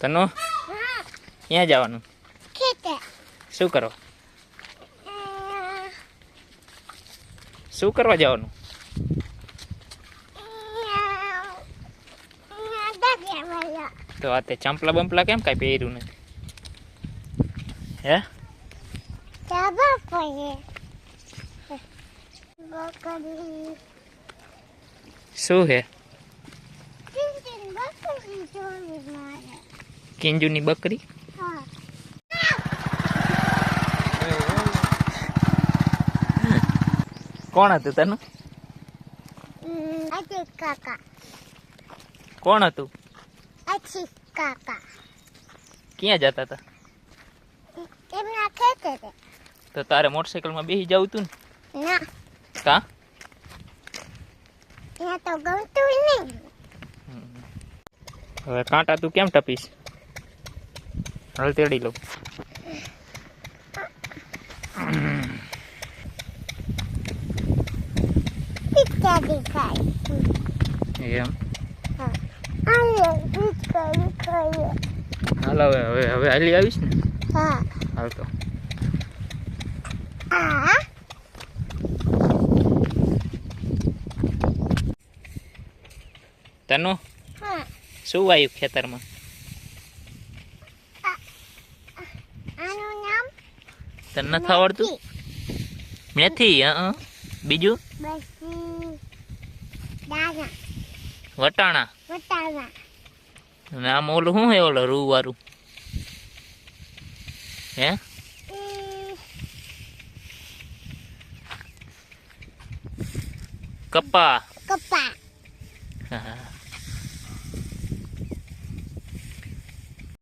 તનો ક્યાં જવાનું? ખેતર. શું કરો? શું કરવા જવાનું? તો આ તે ચંપલા બંપલા કેમ કાંઈ પહેર્યું નથી? હે? ચાબા પડે. બકરી. શું હે? બકરી જોવી મારે. કિંજુની બકરી? હા. કોણ હતું તનું? અજી કાકા. કોણ હતું? અજી કાકા. ક્યાં જતા હતા? એમના ખેતરે. તો તારે મોટરસાઇકલમાં બેસી જવું તું ને? ના. કા? ત્યાં તો ગમતું નહીં. હવે કાંટા તું કેમ ટપીશ? હાલ તેડી લઉં. પિક્ચર દેખાય. એમ? હા. આલે પિક્ચર દેખાય. હાલ હવે હાલી આવીશ ને? હા. હાલ તો. આ તનું હા. શું વાયું ખેતરમાં? આનું નામ તને નથી આવડતું? મેથી? હા. બીજું? બસી દાણા વટાણા? વટાણા. અને આમ ઓલું શું હે ઓલો રૂ વાળું? હે? ઉમ, કપા? કપા.